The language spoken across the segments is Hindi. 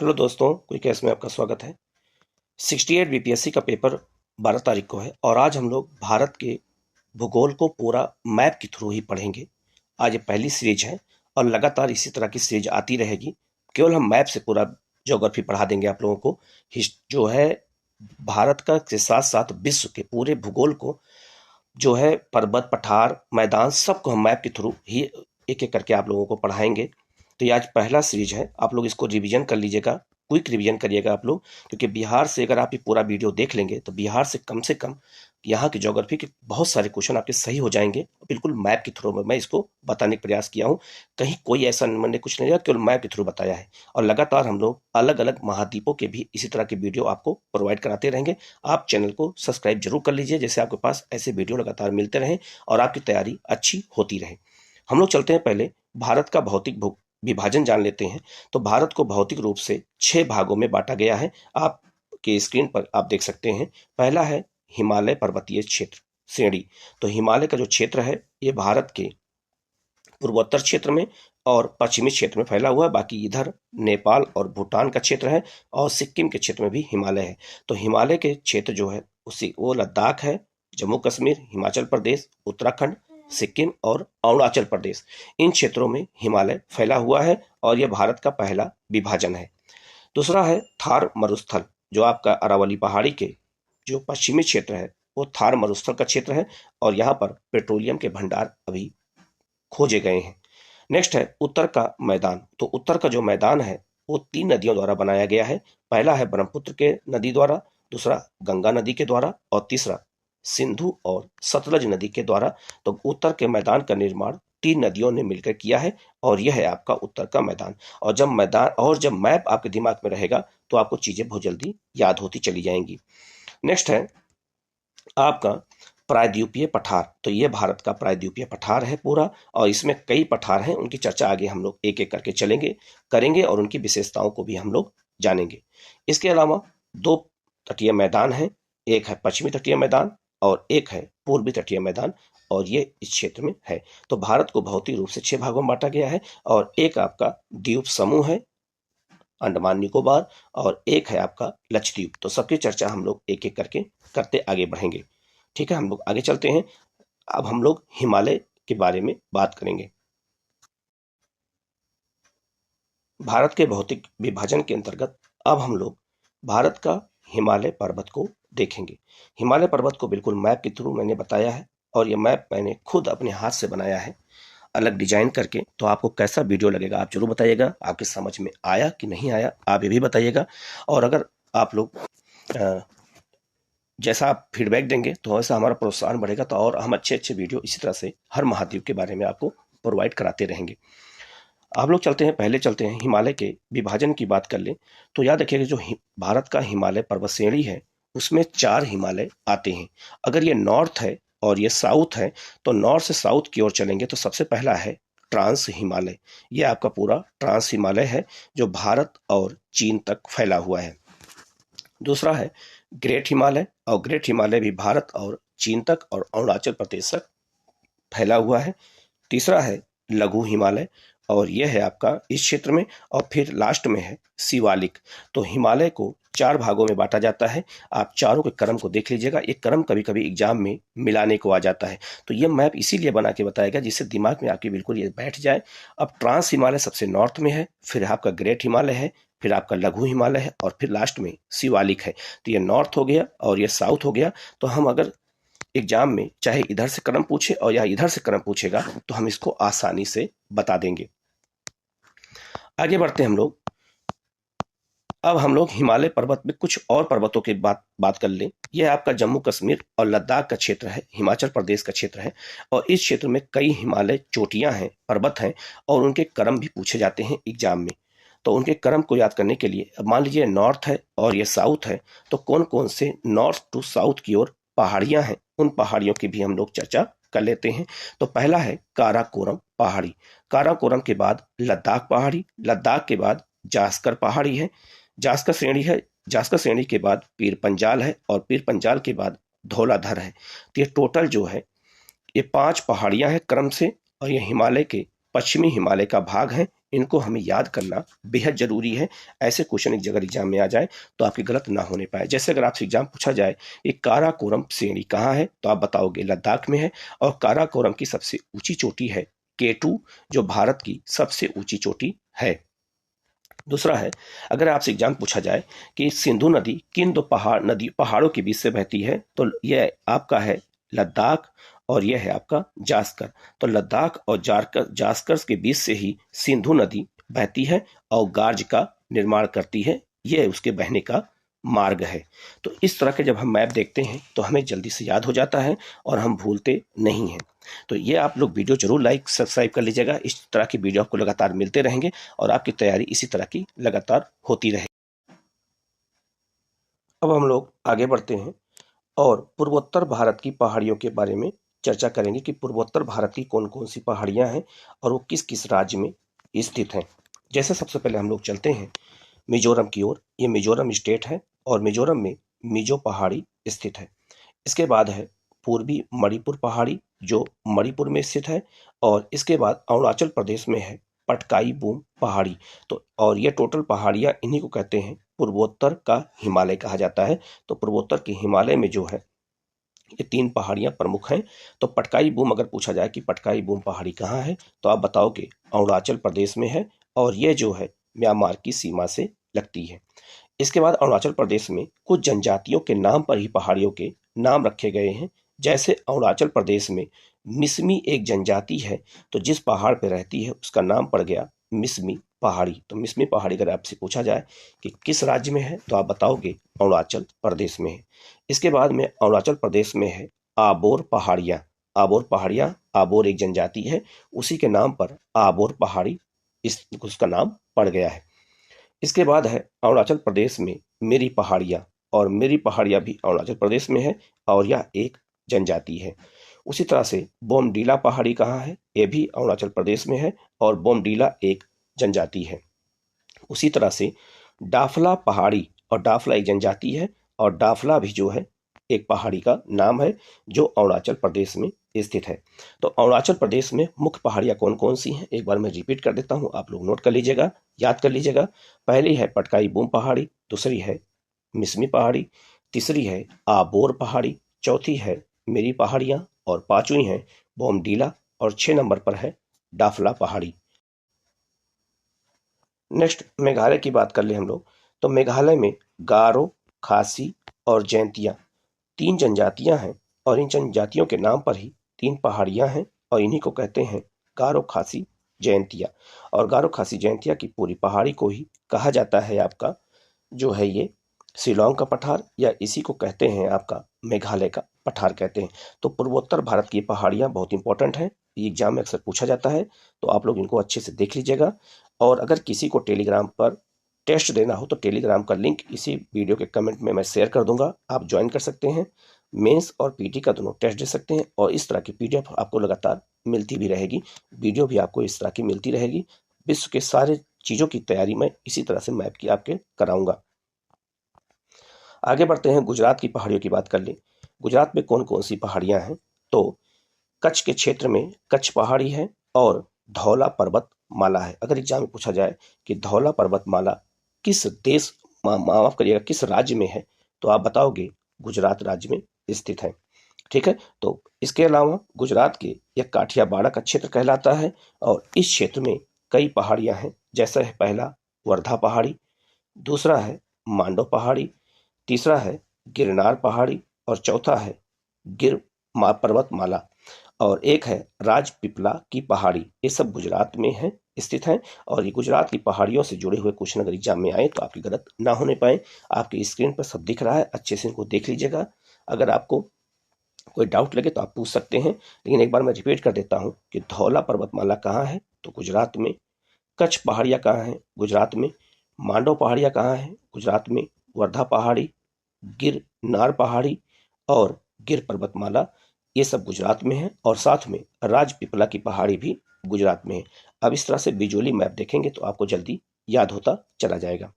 हेलो दोस्तों, कोई केस में आपका स्वागत है। 68 बीपीएससी का पेपर 12 तारीख को है और आज हम लोग भारत के भूगोल को पूरा मैप के थ्रू ही पढ़ेंगे। आज ये पहली सीरीज है और लगातार इसी तरह की सीरीज आती रहेगी। केवल हम मैप से पूरा ज्योग्राफी पढ़ा देंगे आप लोगों को। जो है भारत का के साथ साथ विश्व के पूरे भूगोल को जो है पर्वत, पठार, मैदान सबको हम मैप के थ्रू ही एक एक करके आप लोगों को पढ़ाएंगे। तो ये आज पहला सीरीज है, आप लोग इसको रिवीजन कर लीजिएगा, क्विक रिवीजन करिएगा आप लोग, क्योंकि बिहार से अगर आप ये पूरा वीडियो देख लेंगे तो बिहार से कम यहाँ की ज्योग्राफी के बहुत सारे क्वेश्चन आपके सही हो जाएंगे। बिल्कुल मैप के थ्रू में मैं इसको बताने का प्रयास किया हूँ। कहीं कोई ऐसा मैंने कुछ नहीं दिया, केवल मैप के थ्रू बताया है। और लगातार हम लोग अलग अलग महाद्वीपों के भी इसी तरह के वीडियो आपको प्रोवाइड कराते रहेंगे। आप चैनल को सब्सक्राइब जरूर कर लीजिए, जैसे आपके पास ऐसे वीडियो लगातार मिलते रहें और आपकी तैयारी अच्छी होती रहे। हम लोग चलते हैं, पहले भारत का भौतिक विभाजन जान लेते हैं। तो भारत को भौतिक रूप से 6 भागों में बांटा गया है। आपके स्क्रीन पर आप देख सकते हैं। पहला है हिमालय पर्वतीय क्षेत्र श्रेणी। तो हिमालय का जो क्षेत्र है ये भारत के पूर्वोत्तर क्षेत्र में और पश्चिमी क्षेत्र में फैला हुआ है। बाकी इधर नेपाल और भूटान का क्षेत्र है और सिक्किम के क्षेत्र में भी हिमालय है। तो हिमालय के क्षेत्र जो है उसी वो लद्दाख है, जम्मू कश्मीर, हिमाचल प्रदेश, उत्तराखंड, सिक्किम और अरुणाचल प्रदेश, इन क्षेत्रों में हिमालय फैला हुआ है और यह भारत का पहला विभाजन है। दूसरा है थार मरुस्थल, जो आपका अरावली पहाड़ी के जो पश्चिमी क्षेत्र है वो थार मरुस्थल का क्षेत्र है और यहाँ पर पेट्रोलियम के भंडार अभी खोजे गए हैं। नेक्स्ट है उत्तर का मैदान। तो उत्तर का जो मैदान है वो 3 नदियों द्वारा बनाया गया है। पहला है ब्रह्मपुत्र के नदी द्वारा, दूसरा गंगा नदी के द्वारा और तीसरा सिंधु और सतलज नदी के द्वारा। तो उत्तर के मैदान का निर्माण 3 नदियों ने मिलकर किया है और यह है आपका उत्तर का मैदान। और जब मैप आपके दिमाग में रहेगा तो आपको चीजें बहुत जल्दी याद होती चली जाएंगी। नेक्स्ट है आपका प्रायद्वीपीय पठार। तो ये भारत का प्रायद्वीपीय पठार है पूरा और इसमें कई पठार हैं, उनकी चर्चा आगे हम लोग एक एक करके करेंगे और उनकी विशेषताओं को भी हम लोग जानेंगे। इसके अलावा 2 तटीय मैदान हैं, एक है पश्चिमी तटीय मैदान और एक है पूर्वी तटीय मैदान और ये इस क्षेत्र में है। तो भारत को भौतिक रूप से 6 भागों में बांटा गया है और एक आपका द्वीप समूह है अंडमान निकोबार और एक है आपका लक्षद्वीप। तो सबकी चर्चा हम लोग एक एक करके करते आगे बढ़ेंगे। ठीक है, हम लोग आगे चलते हैं। अब हम लोग हिमालय के बारे में बात करेंगे। भारत के भौतिक विभाजन के अंतर्गत अब हम लोग भारत का हिमालय पर्वत को देखेंगे। हिमालय पर्वत को बिल्कुल मैप के थ्रू मैंने बताया है और यह मैप मैंने खुद अपने हाथ से बनाया है, अलग डिजाइन करके। तो आपको कैसा वीडियो लगेगा आप जरूर बताइएगा। आपके समझ में आया कि नहीं आया आप ये भी बताइएगा। और अगर आप लोग जैसा आप फीडबैक देंगे तो वैसा हमारा प्रोत्साहन बढ़ेगा, तो और हम अच्छे अच्छे वीडियो इसी तरह से हर महाद्वीप के बारे में आपको प्रोवाइड कराते रहेंगे। आप लोग पहले चलते हैं हिमालय के विभाजन की बात कर लें। तो याद रखिएगा जो भारत का हिमालय पर्वत श्रेणी है उसमें 4 हिमालय आते हैं। अगर ये नॉर्थ है और ये साउथ है तो नॉर्थ से साउथ की ओर चलेंगे तो सबसे पहला है ट्रांस हिमालय। ये आपका पूरा ट्रांस हिमालय है जो भारत और चीन तक फैला हुआ है। दूसरा है ग्रेट हिमालय और ग्रेट हिमालय भी भारत और चीन तक और अरुणाचल प्रदेश तक फैला हुआ है। तीसरा है लघु हिमालय और यह है आपका इस क्षेत्र में। और फिर लास्ट में है शिवालिक। तो हिमालय को 4 भागों में बांटा जाता है। आप चारों के क्रम को देख लीजिएगा, एक क्रम कभी कभी एग्जाम में मिलाने को आ जाता है। तो ये मैप इसीलिए बना के बताएगा जिससे दिमाग में आपके बिल्कुल ये बैठ जाए। अब ट्रांस हिमालय सबसे नॉर्थ में है, फिर आपका ग्रेट हिमालय है, फिर आपका लघु हिमालय है और फिर लास्ट में शिवालिक है। तो ये नॉर्थ हो गया और ये साउथ हो गया। तो हम अगर एग्जाम में चाहे इधर से क्रम पूछे और या इधर से क्रम पूछेगा तो हम इसको आसानी से बता देंगे। आगे बढ़ते हैं हम लोग। अब हम लोग हिमालय पर्वत में कुछ और पर्वतों की बात कर लें। यह आपका जम्मू कश्मीर और लद्दाख का क्षेत्र है, हिमाचल प्रदेश का क्षेत्र है और इस क्षेत्र में कई हिमालय चोटियां हैं, पर्वत हैं और उनके क्रम भी पूछे जाते हैं एग्जाम में। तो उनके क्रम को याद करने के लिए अब मान लीजिए नॉर्थ है और ये साउथ है, तो कौन कौन से नॉर्थ टू साउथ की ओर पहाड़ियां हैं उन पहाड़ियों की भी हम लोग चर्चा कर लेते हैं। तो पहला है काराकोरम पहाड़ी, काराकोरम के बाद लद्दाख पहाड़ी, लद्दाख के बाद जास्कर पहाड़ी है, जास्कर श्रेणी है, जास्कर श्रेणी के बाद पीर पंजाल है और पीर पंजाल के बाद धौलाधर है। तो ये टोटल जो है ये 5 पहाड़ियां हैं क्रम से और ये हिमालय के पश्चिमी हिमालय का भाग हैं। इनको हमें याद करना बेहद जरूरी है। ऐसे क्वेश्चन एक जगह एग्जाम में आ जाए तो आपके गलत ना होने पाए। जैसे अगर आपसे एग्जाम पूछा जाए ये काराकोरम श्रेणी कहाँ है, तो आप बताओगे लद्दाख में है। और काराकोरम की सबसे ऊंची चोटी है K2, जो भारत की सबसे ऊंची चोटी है। दूसरा है, अगर आपसे एग्जाम पूछा जाए कि सिंधु नदी किन दो पहाड़ों के बीच से बहती है, तो यह आपका है लद्दाख और यह है आपका जास्कर। तो लद्दाख और जास्कर के बीच से ही सिंधु नदी बहती है और गार्ज का निर्माण करती है। यह उसके बहने का मार्ग है। तो इस तरह के जब हम मैप देखते हैं तो हमें जल्दी से याद हो जाता है और हम भूलते नहीं हैं। तो ये आप लोग वीडियो जरूर लाइक सब्सक्राइब कर लीजिएगा। इस तरह की वीडियो आपको लगातार मिलते रहेंगे और आपकी तैयारी इसी तरह की लगातार होती रहेगी। अब हम लोग आगे बढ़ते हैं और पूर्वोत्तर भारत की पहाड़ियों के बारे में चर्चा करेंगे कि पूर्वोत्तर भारत की कौन कौन सी पहाड़ियां हैं और वो किस किस राज्य में स्थित हैं। जैसे सबसे पहले हम लोग चलते हैं मिजोरम की ओर। ये मिजोरम स्टेट है और मिजोरम में मिजो पहाड़ी स्थित है। इसके बाद है पूर्वी मणिपुर पहाड़ी, जो मणिपुर में स्थित है। और इसके बाद अरुणाचल प्रदेश में है पटकाई बूम पहाड़ी। तो और ये टोटल पहाड़ियां इन्हीं को कहते हैं पूर्वोत्तर का हिमालय कहा जाता है। तो पूर्वोत्तर के हिमालय में जो है ये 3 पहाड़ियां प्रमुख हैं। तो पटकाई बूम अगर पूछा जाए कि पटकाई बूम पहाड़ी कहाँ है, तो आप बताओगे अरुणाचल प्रदेश में है और ये जो है म्यांमार की सीमा से लगती है। इसके बाद अरुणाचल प्रदेश में कुछ जनजातियों के नाम पर ही पहाड़ियों के नाम रखे गए हैं। जैसे अरुणाचल प्रदेश में मिसमी एक जनजाति है, तो जिस पहाड़ पर रहती है उसका नाम पड़ गया मिसमी पहाड़ी। तो मिसमी पहाड़ी अगर आपसे पूछा जाए कि किस राज्य में है, तो आप बताओगे अरुणाचल प्रदेश में है। इसके बाद में अरुणाचल प्रदेश में है आबोर पहाड़ियाँ। आबोर पहाड़ियाँ, आबोर एक जनजाति है, उसी के नाम पर आबोर पहाड़ी उसका नाम पड़ गया है। इसके बाद है अरुणाचल प्रदेश में मेरी पहाड़ियाँ, और मेरी पहाड़ियाँ भी अरुणाचल प्रदेश में है और यह एक जनजाति है। उसी तरह से बोमडीला पहाड़ी कहाँ है, ये भी अरुणाचल प्रदेश में है और बोमडीला एक जनजाति है। उसी तरह से डाफला पहाड़ी, और डाफला एक जनजाति है और डाफला भी जो है एक पहाड़ी का नाम है जो अरुणाचल प्रदेश में स्थित है। तो अरुणाचल प्रदेश में मुख्य पहाड़ियाँ कौन कौन सी हैं, एक बार मैं रिपीट कर देता हूँ, आप लोग नोट कर लीजिएगा, याद कर लीजिएगा। पहली है पटकाई बूम पहाड़ी, दूसरी है मिसमी पहाड़ी, तीसरी है आबोर पहाड़ी, चौथी है मेरी पहाड़ियाँ और पांचवी है बोमडीला और 6 नंबर पर है डाफला पहाड़ी। नेक्स्ट मेघालय की बात कर ले हम लोग। तो मेघालय में गारो, खासी और जैंतिया 3 जनजातियां हैं और इन जनजातियों के नाम पर ही 3 पहाड़ियां हैं और इन्हीं को कहते हैं गारो, खासी, जैंतिया। और गारो, खासी, जैंतिया की पूरी पहाड़ी को ही कहा जाता है आपका जो है ये शिलोंग का पठार, या इसी को कहते हैं आपका मेघालय का पठार कहते हैं। तो पूर्वोत्तर भारत की पहाड़ियां बहुत इंपॉर्टेंट हैं, ये एग्जाम में अक्सर पूछा जाता है, तो आप लोग इनको अच्छे से देख लीजिएगा। और अगर किसी को टेलीग्राम पर टेस्ट देना हो तो टेलीग्राम का लिंक इसी वीडियो के कमेंट में मैं शेयर कर दूंगा, आप ज्वाइन कर सकते हैं। मेंस और पीटी का दोनों टेस्ट दे सकते हैं और इस तरह की पीडीएफ आपको लगातार मिलती भी रहेगी, वीडियो भी आपको इस तरह की मिलती रहेगी। विश्व के सारे चीज़ों की तैयारी मैं इसी तरह से मैप की आपके कराऊंगा। आगे बढ़ते हैं, गुजरात की पहाड़ियों की बात कर ले। गुजरात में कौन कौन सी पहाड़ियां हैं, तो कच्छ के क्षेत्र में कच्छ पहाड़ी है और धौला पर्वत माला है। अगर एग्जाम में पूछा जाए कि धौला पर्वत माला किस देश माफ करिएगा किस राज्य में है, तो आप बताओगे गुजरात राज्य में स्थित है। ठीक है, तो इसके अलावा गुजरात के यह काठियावाड़ का क्षेत्र कहलाता है और इस क्षेत्र में कई पहाड़ियां हैं। जैसा है पहला वर्धा पहाड़ी, दूसरा है मांडो पहाड़ी, तीसरा है गिरनार पहाड़ी और चौथा है गिर पर्वतमाला और एक है राजपीपला की पहाड़ी। ये सब गुजरात में है स्थित हैं और ये गुजरात की पहाड़ियों से जुड़े हुए क्वेश्चन अगर एग्जाम में आए तो आपकी गलत ना होने पाए। आपकी स्क्रीन पर सब दिख रहा है, अच्छे से इनको देख लीजिएगा। अगर आपको कोई डाउट लगे तो आप पूछ सकते हैं, लेकिन एक बार मैं रिपीट कर देता हूँ कि धौला पर्वतमाला कहाँ है, तो गुजरात में। कच्छ पहाड़ियाँ कहाँ हैं, गुजरात में। मांडो पहाड़ियाँ कहाँ हैं, गुजरात में। वर्धा पहाड़ी, गिरनार पहाड़ी और गिर पर्वतमाला, ये सब गुजरात में है और साथ में राजपीपला की पहाड़ी भी गुजरात में है। अब इस तरह से विजुअली मैप देखेंगे तो आपको जल्दी याद होता चला जाएगा।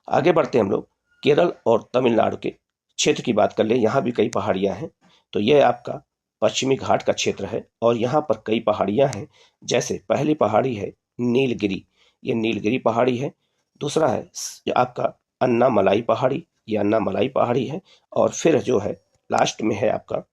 आगे बढ़ते हैं हम लोग, केरल और तमिलनाडु के क्षेत्र की बात कर ले। यहाँ भी कई पहाड़ियाँ हैं, तो यह आपका पश्चिमी घाट का क्षेत्र है और यहाँ पर कई पहाड़ियाँ हैं। जैसे पहली पहाड़ी है नीलगिरी, ये नीलगिरी पहाड़ी है। दूसरा है आपका अन्नामलाई पहाड़ी, ये अन्नामलाई पहाड़ी है। और फिर जो है लास्ट में है आपका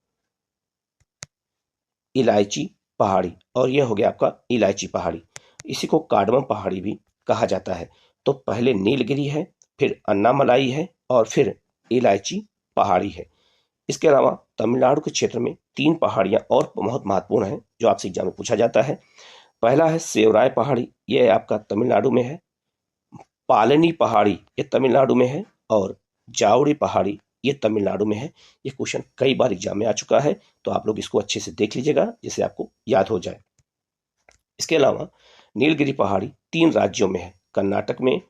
इलायची पहाड़ी, और ये हो गया आपका इलायची पहाड़ी। इसी को कार्डमम पहाड़ी भी कहा जाता है। तो पहले नीलगिरी है, फिर अन्नामलाई है और फिर इलायची पहाड़ी है। इसके अलावा तमिलनाडु के क्षेत्र में 3 पहाड़ियां और बहुत महत्वपूर्ण हैं जो आपसे एग्जाम में पूछा जाता है। पहला है सेवराय पहाड़ी, ये आपका तमिलनाडु में है। पालनी पहाड़ी ये तमिलनाडु में है। और जावड़ी पहाड़ी ये तमिलनाडु में है। ये क्वेश्चन कई बार एग्जाम में आ चुका है, तो आप लोग इसको अच्छे से देख लीजिएगा जिससे आपको याद हो जाए। इसके अलावा नीलगिरी पहाड़ी 3 राज्यों में है, कर्नाटक में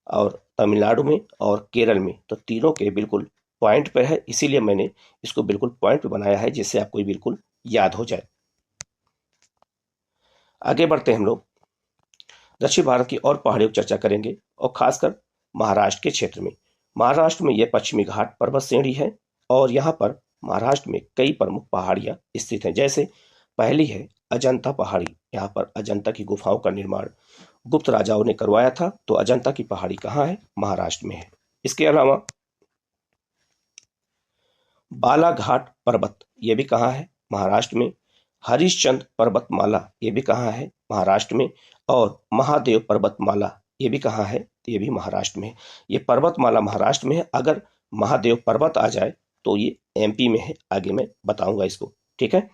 और तमिलनाडु में और केरल में। तो तीनों के बिल्कुल पॉइंट पर है, इसीलिए मैंने इसको बिल्कुल पॉइंट पे बनाया है जिससे आपको बिल्कुल याद हो जाए। आगे बढ़ते हैं हम लोग दक्षिण भारत की और पहाड़ियों की चर्चा करेंगे, और खासकर महाराष्ट्र के क्षेत्र में। महाराष्ट्र में यह पश्चिमी घाट पर्वत श्रेणी है और यहाँ पर महाराष्ट्र में कई प्रमुख पहाड़ियाँ स्थित हैं। जैसे पहली है अजंता पहाड़ी, यहाँ पर अजंता की गुफाओं का निर्माण गुप्त राजाओं ने करवाया था। तो अजंता की पहाड़ी कहाँ है? महाराष्ट्र में है। इसके अलावा बालाघाट पर्वत, ये भी कहाँ है? महाराष्ट्र में। हरिश्चंद्र पर्वतमाला, ये भी कहाँ है? महाराष्ट्र में। और महादेव पर्वतमाला, ये भी कहाँ है? ये भी महाराष्ट्र में है। ये पर्वतमाला महाराष्ट्र में है। अगर महादेव पर्वत आ जाए तो ये एमपी में है, आगे मैं बताऊंगा इसको, ठीक है।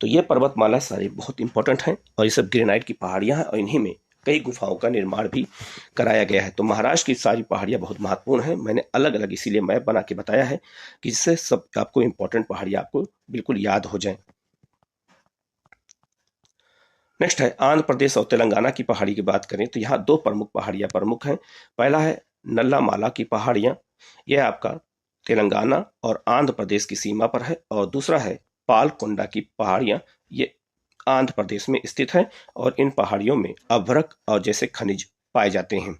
तो ये पर्वतमाला सारी बहुत इंपॉर्टेंट हैं और ये सब ग्रेनाइट की पहाड़ियां हैं और इन्हीं में कई गुफाओं का निर्माण भी कराया गया है। तो महाराष्ट्र की सारी पहाड़ियां बहुत महत्वपूर्ण हैं। मैंने अलग अलग इसीलिए मैप बना के बताया है कि जिससे सब आपको इंपॉर्टेंट पहाड़ियां आपको बिल्कुल याद हो जाएं। नेक्स्ट है आंध्र प्रदेश और तेलंगाना की पहाड़ी की बात करें तो यहाँ 2 प्रमुख पहाड़ियां प्रमुख हैं। पहला है नल्लामाला की पहाड़ियां, यह आपका तेलंगाना और आंध्र प्रदेश की सीमा पर है। और दूसरा है पालकोंडा की पहाड़ियां, ये आंध्र प्रदेश में स्थित है और इन पहाड़ियों में अभ्रक और जैसे खनिज पाए जाते हैं।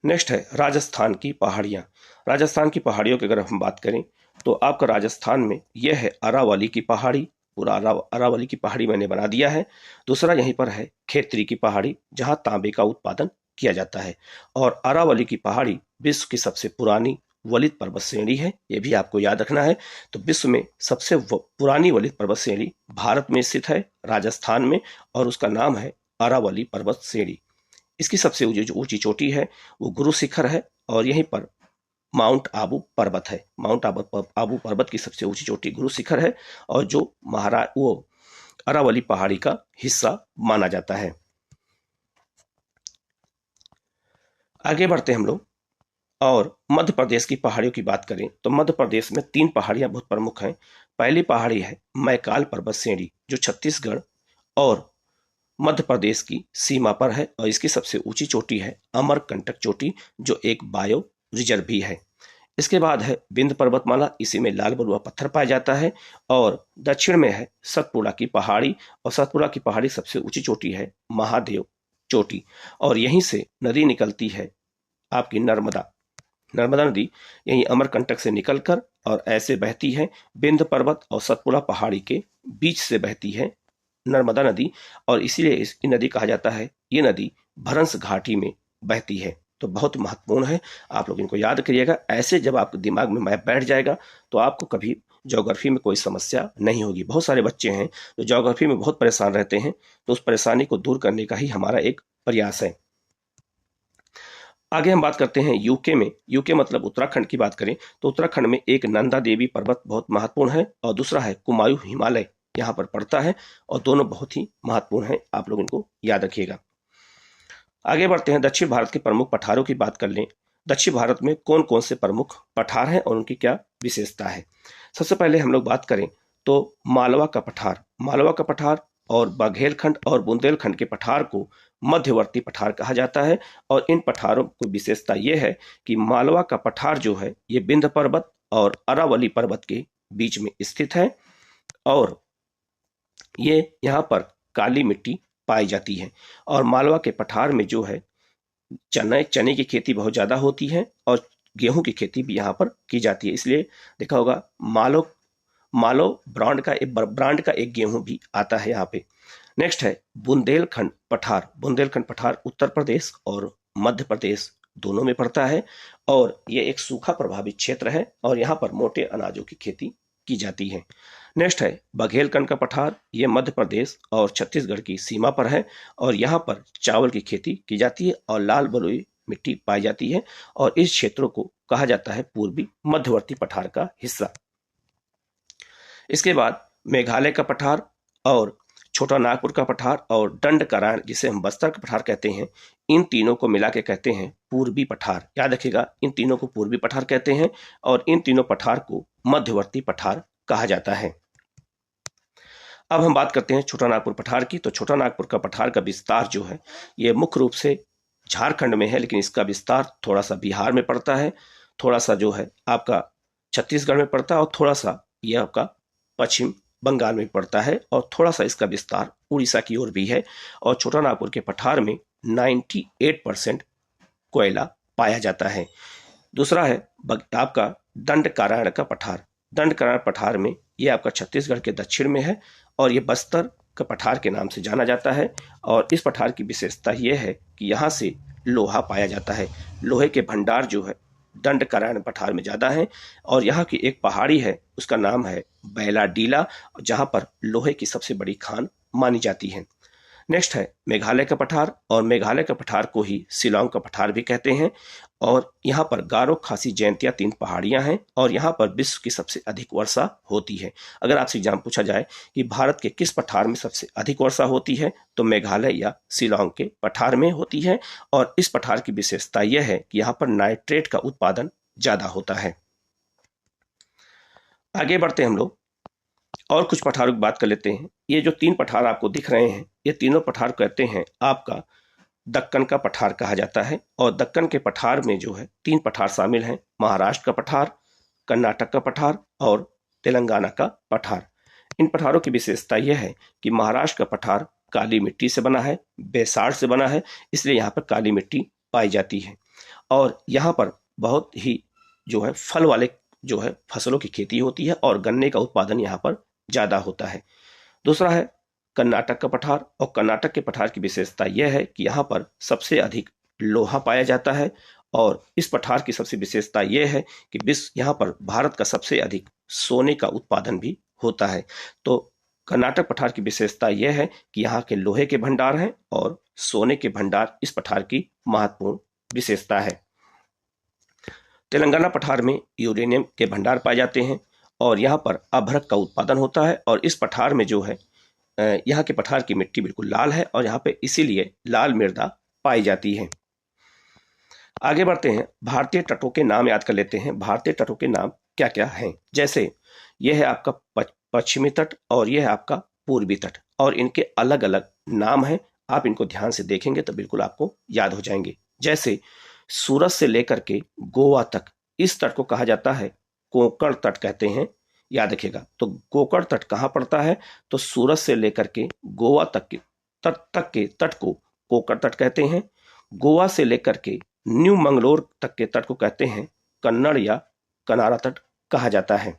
नेक्स्ट है राजस्थान की पहाड़ियां। राजस्थान की पहाड़ियों की अगर हम बात करें तो आपका राजस्थान में यह है अरावली की पहाड़ी, पूरा अरावली की पहाड़ी मैंने बना दिया है। दूसरा यहीं पर है खेतरी की पहाड़ी, जहां तांबे का उत्पादन किया जाता है। और अरावली की पहाड़ी विश्व की सबसे पुरानी वलित पर्वत श्रेणी है, यह भी आपको याद रखना है। तो विश्व में सबसे पुरानी वलित पर्वत श्रेणी भारत में स्थित है, राजस्थान में, और उसका नाम है अरावली पर्वत श्रेणी। इसकी सबसे ऊंची चोटी है वो गुरु शिखर है और यहीं पर माउंट आबू पर्वत है। माउंट आबू पर्वत की सबसे ऊंची चोटी गुरु शिखर है और जो वो अरावली पहाड़ी का हिस्सा माना जाता है। आगे बढ़ते हम लोग और मध्य प्रदेश की पहाड़ियों की बात करें तो मध्य प्रदेश में 3 पहाड़ियां बहुत प्रमुख हैं। पहली पहाड़ी है मैकाल पर्वत श्रेणी, जो छत्तीसगढ़ और मध्य प्रदेश की सीमा पर है और इसकी सबसे ऊंची चोटी है अमरकंटक चोटी, जो एक बायो रिजर्व भी है। इसके बाद है विंध्य पर्वतमाला, इसी में लाल बलुआ पत्थर पाया जाता है। और दक्षिण में है सतपुड़ा की पहाड़ी, और सतपुड़ा की पहाड़ी सबसे ऊंची चोटी है महादेव चोटी। और यहीं से नदी निकलती है आपकी नर्मदा नदी, यहीं अमरकंटक से निकलकर और ऐसे बहती है विंध्य पर्वत और सतपुड़ा पहाड़ी के बीच से बहती है नर्मदा नदी, और इसीलिए इस नदी कहा जाता है, ये नदी भरंस घाटी में बहती है। तो बहुत महत्वपूर्ण है, आप लोग इनको याद करिएगा। ऐसे जब आपके दिमाग में मैप बैठ जाएगा तो आपको कभी ज्योग्राफी में कोई समस्या नहीं होगी। बहुत सारे बच्चे हैं जो ज्योग्राफी में बहुत परेशान रहते हैं, तो उस परेशानी को दूर करने का ही हमारा एक प्रयास है। आगे हम बात करते हैं यूके में। यूके मतलब उत्तराखंड की बात करें तो उत्तराखंड में एक नंदा देवी पर्वत बहुत महत्वपूर्ण है और दूसरा है कुमायूं हिमालय, यहाँ पर पड़ता है, और दोनों बहुत ही महत्वपूर्ण हैं, आप लोग इनको याद रखिएगा। आगे बढ़ते हैं दक्षिण भारत के प्रमुख पठारों की बात कर लें। दक्षिण भारत में कौन कौन से प्रमुख पठार हैं और उनकी क्या विशेषता है। सबसे पहले हम लोग बात करें तो मालवा का पठार और बघेलखंड और बुंदेलखंड के पठार को मध्यवर्ती पठार कहा जाता है। और इन पठारों की विशेषता यह है कि मालवा का पठार जो है ये विंध्य पर्वत और अरावली पर्वत के बीच में स्थित है और ये यहाँ पर काली मिट्टी पाई जाती है। और मालवा के पठार में जो है चने की खेती बहुत ज्यादा होती है और गेहूं की खेती भी यहाँ पर की जाती है। इसलिए देखा होगा मालो ब्रांड का एक गेहूं भी आता है यहाँ पे। नेक्स्ट है बुंदेलखंड पठार। बुंदेलखंड पठार उत्तर प्रदेश और मध्य प्रदेश दोनों में पड़ता है और ये एक सूखा प्रभावित क्षेत्र है और यहाँ पर मोटे अनाजों की खेती की जाती है। नेक्स्ट है बघेलखंड का पठार। ये मध्य प्रदेश और छत्तीसगढ़ की सीमा पर है और यहाँ पर चावल की खेती की जाती है और लाल बलुई मिट्टी पाई जाती है और इस क्षेत्रों को कहा जाता है पूर्वी मध्यवर्ती पठार का हिस्सा। इसके बाद मेघालय का पठार और छोटा नागपुर का पठार और दंडकारण्य जिसे हम बस्तर का पठार कहते हैं, इन तीनों को मिला के कहते हैं पूर्वी पठार। याद रखिएगा, इन तीनों को पूर्वी पठार कहते हैं और इन तीनों पठार को मध्यवर्ती पठार कहा जाता है। अब हम बात करते हैं छोटा नागपुर पठार की। तो छोटा नागपुर का पठार का विस्तार जो है ये मुख्य रूप से झारखंड में है, लेकिन इसका विस्तार थोड़ा सा बिहार में पड़ता है, थोड़ा सा जो है आपका छत्तीसगढ़ में पड़ता है और थोड़ा सा यह आपका पश्चिम बंगाल में पड़ता है और थोड़ा सा इसका विस्तार उड़ीसा की ओर भी है। और छोटा नागपुर के पठार में 98% कोयला पाया जाता है। दूसरा है आपका दंडकारण्य का पठार। दंडकारण्य पठार में यह आपका छत्तीसगढ़ के दक्षिण में है और ये बस्तर का पठार के नाम से जाना जाता है और इस पठार की विशेषता यह है कि यहाँ से लोहा पाया जाता है। लोहे के भंडार जो है दंडकारण्य पठार में ज़्यादा है और यहाँ की एक पहाड़ी है, उसका नाम है बैलाडीला, जहाँ पर लोहे की सबसे बड़ी खान मानी जाती है। नेक्स्ट है मेघालय का पठार और मेघालय का पठार को ही शिलांग का पठार भी कहते हैं और यहाँ पर गारो खासी जयंतिया 3 पहाड़ियाँ हैं और यहाँ पर विश्व की सबसे अधिक वर्षा होती है। अगर आपसे एग्जाम पूछा जाए कि भारत के किस पठार में सबसे अधिक वर्षा होती है तो मेघालय या शिलांग के पठार में होती है और इस पठार की विशेषता यह है कि यहाँ पर नाइट्रेट का उत्पादन ज़्यादा होता है। आगे बढ़ते हैं हम लोग और कुछ पठारों की बात कर लेते हैं। ये जो 3 पठार आपको दिख रहे हैं, ये तीनों पठार कहते हैं आपका दक्कन का पठार कहा जाता है और दक्कन के पठार में जो है 3 पठार शामिल हैं, महाराष्ट्र का पठार, कर्नाटक का पठार और तेलंगाना का पठार। इन पठारों की विशेषता यह है कि महाराष्ट्र का पठार काली मिट्टी से बना है, बेसाल्ट से बना है, इसलिए यहाँ पर काली मिट्टी पाई जाती है और यहाँ पर बहुत ही जो है फल वाले जो है फसलों की खेती होती है और गन्ने का उत्पादन यहाँ पर ज़्यादा होता है। दूसरा है कर्नाटक का पठार और कर्नाटक के पठार की विशेषता यह है कि यहाँ पर सबसे अधिक लोहा पाया जाता है और इस पठार की सबसे विशेषता यह है कि विश्व यहाँ पर भारत का सबसे अधिक सोने का उत्पादन भी होता है। तो कर्नाटक पठार की विशेषता यह है कि यहाँ के लोहे के भंडार हैं और सोने के भंडार इस पठार की महत्वपूर्ण विशेषता है। तेलंगाना पठार में यूरेनियम के भंडार पाए जाते हैं और यहाँ पर अभ्रक का उत्पादन होता है और इस पठार में जो है यहाँ के पठार की मिट्टी बिल्कुल लाल है और यहाँ पे इसीलिए लाल मृदा पाई जाती है। आगे बढ़ते हैं, भारतीय तटों के नाम याद कर लेते हैं। भारतीय तटों के नाम क्या क्या हैं, जैसे यह है आपका पश्चिमी तट और यह है आपका पूर्वी तट और इनके अलग अलग नाम हैं। आप इनको ध्यान से देखेंगे तो बिल्कुल आपको याद हो जाएंगे। जैसे सूरत से लेकर के गोवा तक इस तट को कहा जाता है कोंकण तट कहते हैं, याद रखिएगा। तो कोंकण तट कहाँ पड़ता है, तो सूरत से लेकर के गोवा तक के तट को कोंकण तट कहते हैं। गोवा से लेकर के न्यू मंगलोर तक के तट को कहते हैं कन्नड़ या कनारा तट कहा जाता है।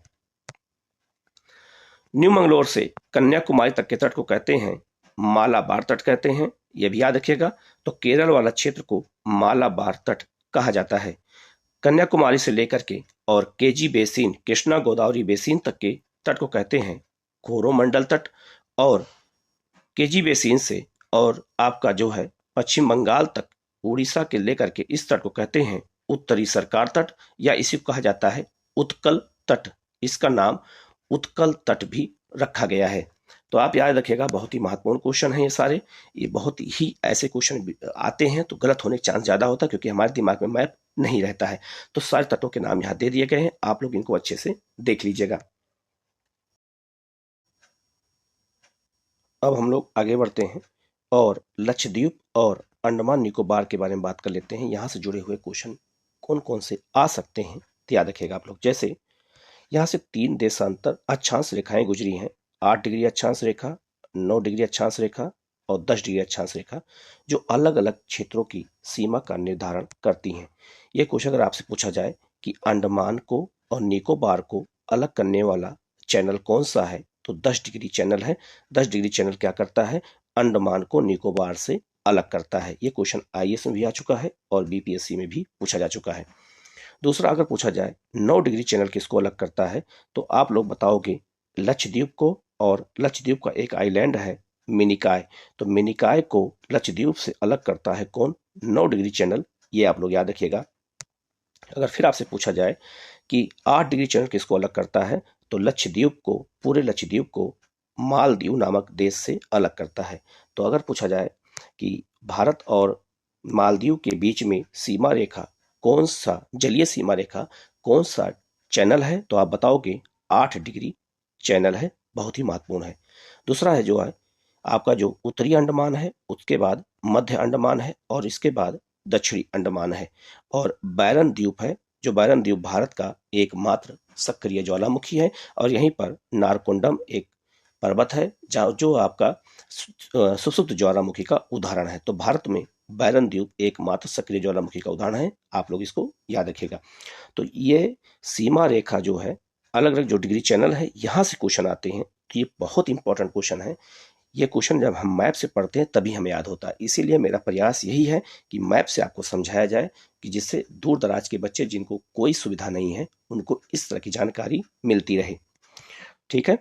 न्यू मंगलोर से कन्याकुमारी तक के तट को कहते हैं मालाबार तट कहते हैं, यह भी याद रखिएगा। तो केरल वाला क्षेत्र को मालाबार तट कहा जाता है। कन्याकुमारी से लेकर के और KG basin Krishna Godavari basin तक के तट को कहते हैं कोरोमंडल तट और केजी बेसिन से और आपका जो है पश्चिम बंगाल तक उड़ीसा के लेकर के इस तट को कहते हैं उत्तरी सरकार तट या इसी को कहा जाता है उत्कल तट। इसका नाम उत्कल तट भी रखा गया है। तो आप याद रखिएगा, बहुत ही महत्वपूर्ण क्वेश्चन है ये सारे। ये बहुत ही ऐसे क्वेश्चन आते हैं तो गलत होने का चांस ज़्यादा होता है क्योंकि हमारे दिमाग में मैप नहीं रहता है। तो सारे तटों के नाम यहाँ दे दिए गए हैं, आप लोग इनको अच्छे से देख लीजिएगा। अब हम लोग आगे बढ़ते हैं और लक्षद्वीप और अंडमान निकोबार के बारे में बात कर लेते हैं। यहाँ से जुड़े हुए क्वेश्चन कौन कौन से आ सकते हैं तो याद रखिएगा आप लोग। जैसे यहाँ से 3 देशांतर अक्षांश रेखाएं गुजरी हैं, 8 डिग्री अक्षांश रेखा, 9 डिग्री अक्षांश रेखा और 10 डिग्री अक्षांश रेखा, जो अलग अलग क्षेत्रों की सीमा का निर्धारण करती हैं। ये क्वेश्चन अगर आपसे पूछा जाए कि अंडमान को और निकोबार को अलग करने वाला चैनल कौन सा है? तो 10 डिग्री चैनल है। 10 डिग्री चैनल क्या करता है? अंडमान को निकोबार से अलग करता है। ये क्वेश्चन आईएएस में भी आ चुका है और बीपीएससी में भी पूछा जा चुका है। दूसरा अगर पूछा जाए 9 डिग्री चैनल किसको अलग करता है, तो आप लोग बताओगे लक्षद्वीप को, और लक्षद्वीप का एक आइलैंड है मिनिकॉय, तो मिनिकॉय को लक्षद्वीप से अलग करता है कौन? 9 डिग्री चैनल। ये आप लोग याद रखिएगा। अगर फिर आपसे पूछा जाए कि 8 डिग्री चैनल किसको अलग करता है, तो लक्षद्वीप को, पूरे लक्षद्वीप को मालदीव नामक देश से अलग करता है। तो अगर पूछा जाए कि भारत और मालदीव के बीच में सीमा रेखा कौन सा, जलीय सीमा रेखा कौन सा चैनल है, तो आप बताओगे 8 डिग्री चैनल है, बहुत ही महत्वपूर्ण है। दूसरा है जो है आपका जो उत्तरी अंडमान है, उसके बाद मध्य अंडमान है और इसके बाद दक्षिणी अंडमान है, और बैरन द्वीप है, जो बैरन द्वीप भारत का एकमात्र सक्रिय ज्वालामुखी है, और यहीं पर नारकोंडम एक पर्वत है जहाँ जो आपका सुषुप्त ज्वालामुखी का उदाहरण है। तो भारत में बैरन द्वीप एकमात्र सक्रिय ज्वालामुखी का उदाहरण है, आप लोग इसको याद रखिएगा। तो ये सीमा रेखा जो है, अलग अलग जो डिग्री चैनल है, यहाँ से क्वेश्चन आते हैं। तो ये बहुत इंपॉर्टेंट क्वेश्चन है। ये क्वेश्चन जब हम मैप से पढ़ते हैं तभी हमें याद होता है। इसीलिए मेरा प्रयास यही है कि मैप से आपको समझाया जाए कि जिससे दूर दराज के बच्चे जिनको कोई सुविधा नहीं है उनको इस तरह की जानकारी मिलती रहे। ठीक है,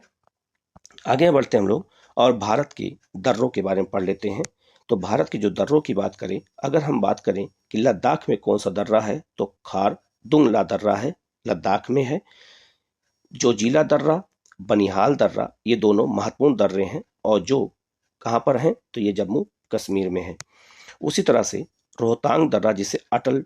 आगे बढ़ते हैं हम लोग और भारत के दर्रों के बारे में पढ़ लेते हैं। तो भारत के जो दर्रों की बात करें, अगर हम बात करें कि लद्दाख में कौन सा दर्रा है, तो खारदुंग ला दर्रा है, लद्दाख में है। जोजिला दर्रा, बनिहाल दर्रा, ये दोनों महत्वपूर्ण दर्रे हैं और जो कहाँ पर हैं, तो ये जम्मू कश्मीर में है। उसी तरह से रोहतांग दर्रा, जिसे अटल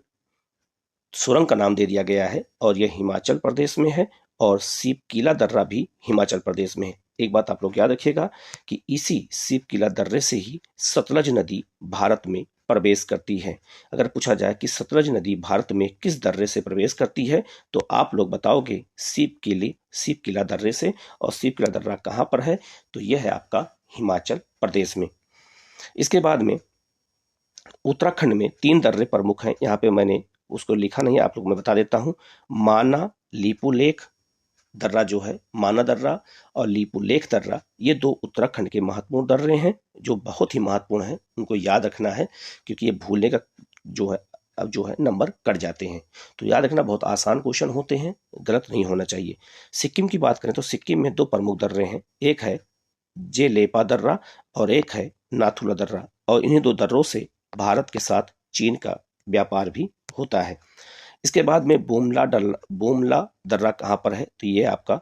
सुरंग का नाम दे दिया गया है, और यह हिमाचल प्रदेश में है, और सीपकीला दर्रा भी हिमाचल प्रदेश में है। एक बात आप लोग याद रखिएगा कि इसी सीपकीला दर्रे से ही सतलज नदी भारत में प्रवेश करती है। अगर पूछा जाए कि सतलज नदी भारत में किस दर्रे से प्रवेश करती है, तो आप लोग बताओगे सीपकीला दर्रे से। और सीपकीला दर्रा कहाँ पर है, तो यह है आपका हिमाचल प्रदेश में। इसके बाद में उत्तराखंड में 3 दर्रे प्रमुख हैं। यहाँ पे मैंने उसको लिखा नहीं है, आप लोग मैं बता देता हूँ। माना लिपुलेख दर्रा जो है, माना दर्रा और लिपुलेख दर्रा, ये 2 उत्तराखंड के महत्वपूर्ण दर्रे हैं जो बहुत ही महत्वपूर्ण हैं। उनको याद रखना है क्योंकि ये भूलने का जो है अब जो है नंबर कट जाते हैं। तो याद रखना, बहुत आसान क्वेश्चन होते हैं, गलत नहीं होना चाहिए। सिक्किम की बात करें तो सिक्किम में 2 प्रमुख दर्रे हैं, एक है जेलेपा दर्रा और एक है नाथुला दर्रा, और इन्हीं 2 दर्रों से भारत के साथ चीन का व्यापार भी होता है। इसके बाद में बोमला दर्रा कहाँ पर है, तो ये आपका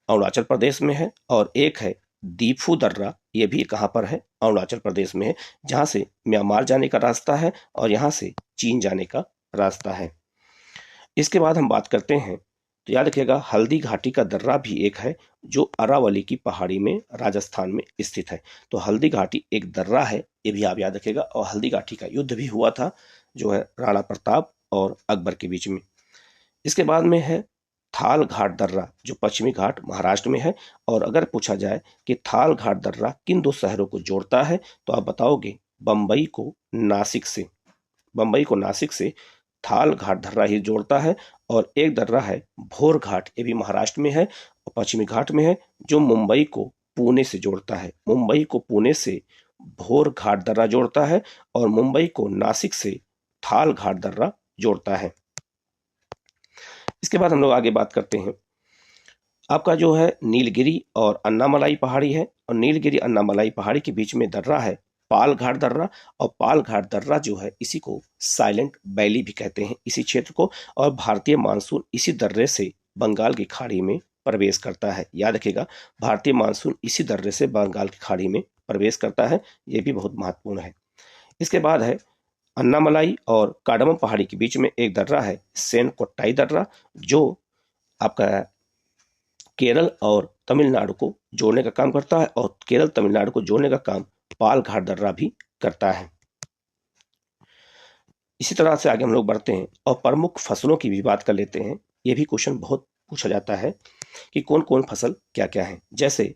अरुणाचल प्रदेश में है, और एक है दीफू दर्रा, ये भी कहाँ पर है, अरुणाचल प्रदेश में है, जहाँ से म्यांमार जाने का रास्ता है और यहाँ से चीन जाने का रास्ता है। इसके बाद हम बात करते हैं, तो याद रखिएगा हल्दी घाटी का दर्रा भी एक है जो अरावली की पहाड़ी में राजस्थान में स्थित है। तो हल्दी घाटी एक दर्रा है, ये भी आप याद रखिएगा, और हल्दी घाटी का युद्ध भी हुआ था जो है राणा प्रताप और अकबर के बीच में। इसके बाद में है थाल घाट दर्रा, जो पश्चिमी घाट महाराष्ट्र में है। और अगर पूछा जाए कि थाल घाट दर्रा किन 2 शहरों को जोड़ता है, तो आप बताओगे बम्बई को नासिक से थाल घाट दर्रा ही जोड़ता है। और एक दर्रा है भोर घाट, ये भी महाराष्ट्र में है और पश्चिमी घाट में है, जो मुंबई को पुणे से जोड़ता है। मुंबई को पुणे से भोर घाट दर्रा जोड़ता है और मुंबई को नासिक से थाल घाट दर्रा जोड़ता है। इसके बाद हम लोग आगे बात करते हैं, आपका जो है नीलगिरी और अन्नामलाई पहाड़ी है, और नीलगिरी अन्नामलाई पहाड़ी के बीच में दर्रा है पाल घाट दर्रा। और पाल घाट दर्रा जो है, इसी को साइलेंट वैली भी कहते हैं इसी क्षेत्र को, और भारतीय मानसून इसी दर्रे से बंगाल की खाड़ी में प्रवेश करता है। याद रखिएगा, भारतीय मानसून इसी दर्रे से बंगाल की खाड़ी में प्रवेश करता है, ये भी बहुत महत्वपूर्ण है। इसके बाद है अन्नामलाई और कार्डमम पहाड़ी के बीच में एक दर्रा है सेन कोट्टाई दर्रा, जो आपका केरल और तमिलनाडु को जोड़ने का काम करता है, और केरल तमिलनाडु को जोड़ने का काम पाल घाट दर्रा भी करता है। इसी तरह से आगे हम लोग बढ़ते हैं और प्रमुख फसलों की भी बात कर लेते हैं। ये भी क्वेश्चन बहुत पूछा जाता है कि कौन कौन फसल क्या क्या है। जैसे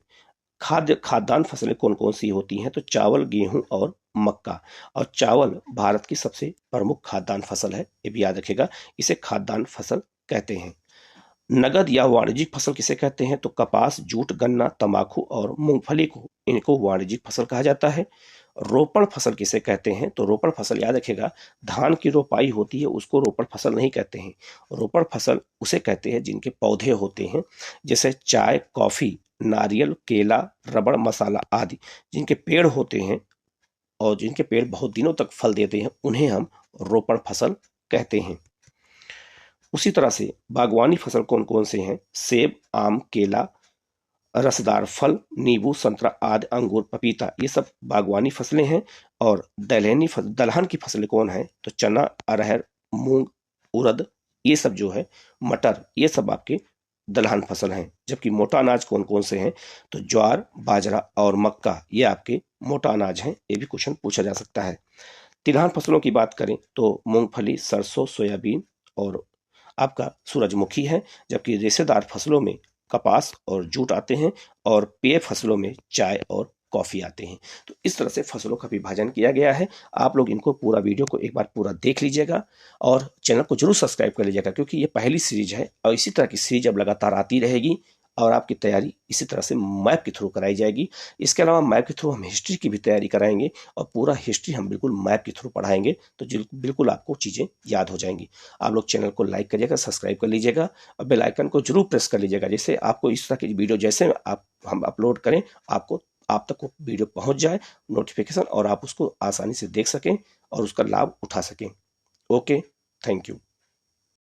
खाद्यान्न फसलें कौन कौन सी होती हैं, तो चावल, गेहूं और मक्का। और चावल भारत की सबसे प्रमुख खाद्यान्न फसल है, ये भी याद रखिएगा, इसे खाद्यान्न फसल कहते हैं। नगद या वाणिज्यिक फसल किसे कहते हैं? तो कपास, जूट, गन्ना, तंबाकू और मूंगफली को इनको वाणिज्यिक फसल कहा जाता है। रोपण फसल किसे कहते हैं? तो रोपण फसल याद रखिएगा, धान की रोपाई होती है उसको रोपण फसल नहीं कहते हैं। रोपण फसल उसे कहते हैं जिनके पौधे होते हैं, जैसे चाय, कॉफी, नारियल, केला, रबड़, मसाला आदि जिनके पेड़ होते हैं और जिनके पेड़ बहुत दिनों तक फल देते हैं, उन्हें हम रोपण फसल कहते हैं। उसी तरह से बागवानी फसल कौन कौन से हैं? सेब, आम, केला, रसदार फल, नींबू, संतरा आदि, अंगूर, पपीता, ये सब बागवानी फसलें हैं। और दलहन की फसलें कौन है? तो चना, अरहर, मूंग, उड़द, ये सब जो है, मटर, ये सब आपके दलहन फसल हैं। जबकि मोटा अनाज कौन कौन से हैं? तो ज्वार, बाजरा और मक्का, ये आपके मोटा अनाज हैं। ये भी क्वेश्चन पूछा जा सकता है। तिलहन फसलों की बात करें तो मूंगफली, सरसों, सोयाबीन और आपका सूरजमुखी है। जबकि रेशेदार फसलों में कपास और जूट आते हैं और पेय फसलों में चाय और कॉफी आते हैं। तो इस तरह से फसलों का विभाजन किया गया है। आप लोग इनको पूरा वीडियो को एक बार पूरा देख लीजिएगा और चैनल को जरूर सब्सक्राइब कर लीजिएगा, क्योंकि ये पहली सीरीज है और इसी तरह की सीरीज अब लगातार आती रहेगी और आपकी तैयारी इसी तरह से मैप के थ्रू कराई जाएगी। इसके अलावा मैप के थ्रू हम हिस्ट्री की भी तैयारी कराएंगे और पूरा हिस्ट्री हम बिल्कुल मैप के थ्रू पढ़ाएंगे, तो बिल्कुल आपको चीज़ें याद हो जाएंगी। आप लोग चैनल को लाइक करिएगा, सब्सक्राइब कर लीजिएगा और बेल आइकन को जरूर प्रेस कर लीजिएगा, जिससे आपको इस तरह की वीडियो जैसे हम अपलोड करें आप तक वो वीडियो पहुंच जाए नोटिफिकेशन, और आप उसको आसानी से देख सकें और उसका लाभ उठा सकें। Okay, thank you.